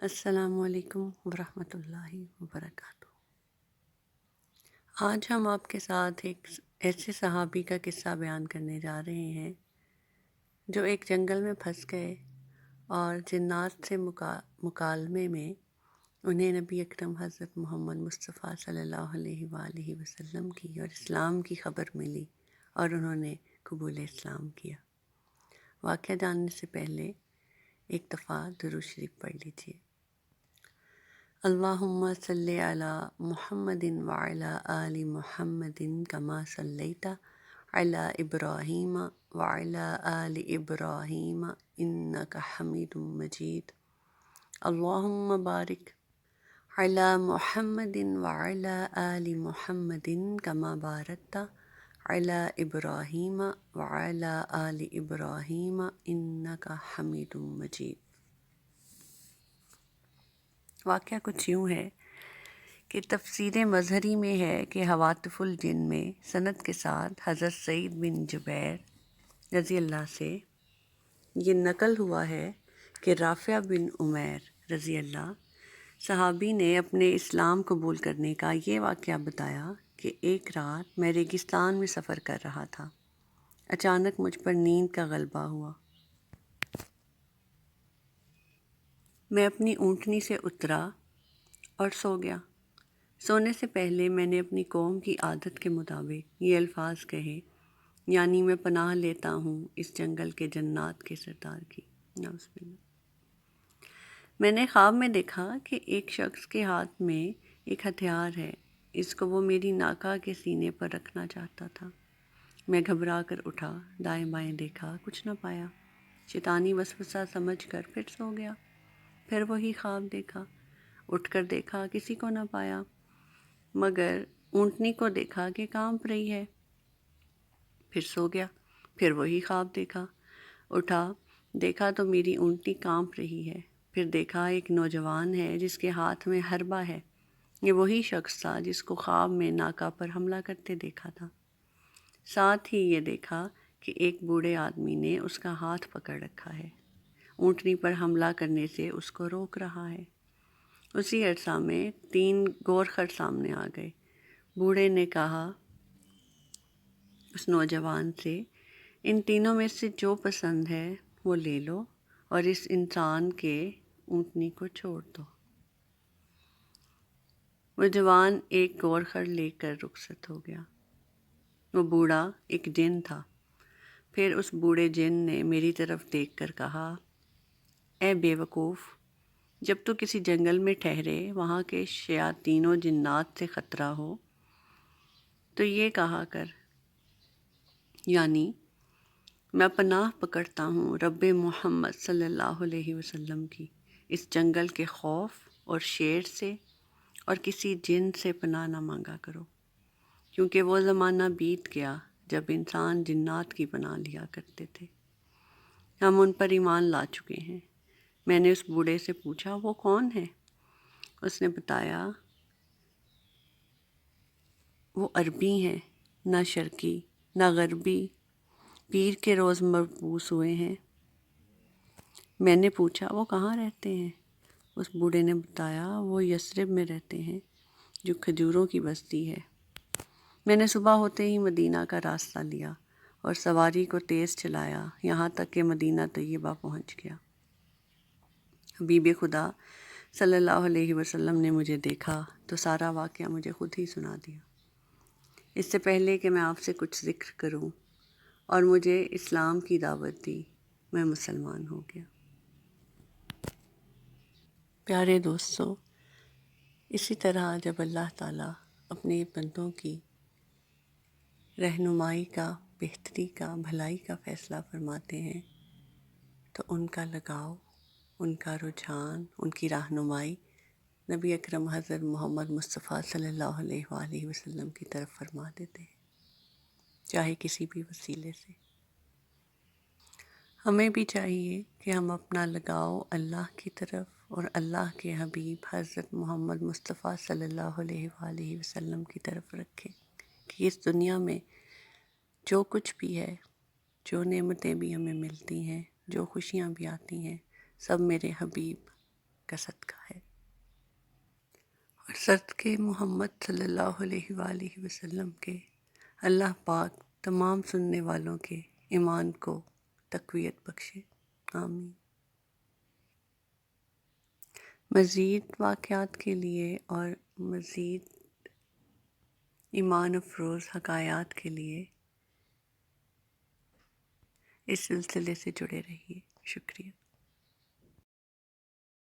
السلام علیکم ورحمۃ اللہ وبرکاتہ۔ آج ہم آپ کے ساتھ ایک ایسے صحابی کا قصہ بیان کرنے جا رہے ہیں جو ایک جنگل میں پھنس گئے اور جنات سے مکالمے میں انہیں نبی اکرم حضرت محمد مصطفیٰ صلی اللہ علیہ وآلہ وسلم کی اور اسلام کی خبر ملی اور انہوں نے قبول اسلام کیا۔ واقعہ جاننے سے پہلے ایک دفعہ درود شریف پڑھ لیجیے۔ اللہم صلی علی محمد وعلی آل محمد کما صلیت علی ابراہیم وعلی آل ابراہیم انک حمید مجید۔ اللہم بارک علی محمد وعلی آل محمد کما بارکت علی ابراہیم وعلی آل ابراہیم انک حمید مجید۔ واقعہ کچھ یوں ہے کہ تفسیر مظہری میں ہے کہ حواتف الجن میں سند کے ساتھ حضرت سعید بن جبیر رضی اللہ سے یہ نقل ہوا ہے کہ رافع بن عمیر رضی اللہ صحابی نے اپنے اسلام قبول کرنے کا یہ واقعہ بتایا کہ ایک رات میں ریگستان میں سفر کر رہا تھا۔ اچانک مجھ پر نیند کا غلبہ ہوا۔ میں اپنی اونٹنی سے اترا اور سو گیا۔ سونے سے پہلے میں نے اپنی قوم کی عادت کے مطابق یہ الفاظ کہے، یعنی میں پناہ لیتا ہوں اس جنگل کے جنات کے سردار کی۔ نعوذ باللہ۔ میں نے خواب میں دیکھا کہ ایک شخص کے ہاتھ میں ایک ہتھیار ہے، اس کو وہ میری ناکہ کے سینے پر رکھنا چاہتا تھا۔ میں گھبرا کر اٹھا، دائیں بائیں دیکھا، کچھ نہ پایا۔ شیطانی وسوسہ سمجھ کر پھر سو گیا۔ پھر وہی خواب دیکھا، اٹھ کر دیکھا کسی کو نہ پایا، مگر اونٹنی کو دیکھا کہ کانپ رہی ہے۔ پھر سو گیا، پھر وہی خواب دیکھا، اٹھا دیکھا تو میری اونٹنی کانپ رہی ہے۔ پھر دیکھا ایک نوجوان ہے جس کے ہاتھ میں حربہ ہے۔ یہ وہی شخص تھا جس کو خواب میں ناکہ پر حملہ کرتے دیکھا تھا۔ ساتھ ہی یہ دیکھا کہ ایک بوڑھے آدمی نے اس کا ہاتھ پکڑ رکھا ہے، اونٹنی پر حملہ کرنے سے اس کو روک رہا ہے۔ اسی عرصہ میں 3 گورخر سامنے آ گئے۔ بوڑھے نے کہا اس نوجوان سے، ان تینوں میں سے جو پسند ہے وہ لے لو اور اس انسان کے اونٹنی کو چھوڑ دو۔ وہ جوان ایک گورخر لے کر رخصت ہو گیا۔ وہ بوڑھا ایک جن تھا۔ پھر اس بوڑھے جن نے میری طرف دیکھ کر کہا، اے بے وقوف، جب تو کسی جنگل میں ٹھہرے وہاں کے شیاطین و جنات سے خطرہ ہو تو یہ کہا کر، یعنی میں پناہ پکڑتا ہوں رب محمد صلی اللہ علیہ وسلم کی اس جنگل کے خوف اور شیر سے، اور کسی جن سے پناہ نہ مانگا کرو، کیونکہ وہ زمانہ بیت گیا جب انسان جنات کی پناہ لیا کرتے تھے۔ ہم ان پر ایمان لا چکے ہیں۔ میں نے اس بوڑھے سے پوچھا وہ کون ہے؟ اس نے بتایا وہ عربی ہیں، نہ شرقی نہ غربی، پیر کے روز مبعوث ہوئے ہیں۔ میں نے پوچھا وہ کہاں رہتے ہیں؟ اس بوڑھے نے بتایا وہ یثرب میں رہتے ہیں جو کھجوروں کی بستی ہے۔ میں نے صبح ہوتے ہی مدینہ کا راستہ لیا اور سواری کو تیز چلایا، یہاں تک کہ مدینہ طیبہ پہنچ گیا۔ حبیب خدا صلی اللہ علیہ وسلم نے مجھے دیکھا تو سارا واقعہ مجھے خود ہی سنا دیا۔ اس سے پہلے کہ میں آپ سے کچھ ذکر کروں اور مجھے اسلام کی دعوت دی، میں مسلمان ہو گیا۔ پیارے دوستو، اسی طرح جب اللہ تعالیٰ اپنے بندوں کی رہنمائی کا، بہتری کا، بھلائی کا فیصلہ فرماتے ہیں تو ان کا لگاؤ، ان کا رجحان، ان کی رہنمائی نبی اکرم حضرت محمد مصطفیٰ صلی اللہ علیہ وآلہ وسلم کی طرف فرما دیتے ہیں، چاہے کسی بھی وسیلے سے۔ ہمیں بھی چاہیے کہ ہم اپنا لگاؤ اللہ کی طرف اور اللہ کے حبیب حضرت محمد مصطفیٰ صلی اللہ علیہ وآلہ وسلم کی طرف رکھیں کہ اس دنیا میں جو کچھ بھی ہے، جو نعمتیں بھی ہمیں ملتی ہیں، جو خوشیاں بھی آتی ہیں، سب میرے حبیب کا صدقہ ہے، اور صدقے محمد صلی اللہ علیہ وآلہ وسلم کے اللہ پاک تمام سننے والوں کے ایمان کو تقویت بخشے، آمین۔ مزید واقعات کے لیے اور مزید ایمان افروز حکایات کے لیے اس سلسلے سے جڑے رہیے۔ شکریہ۔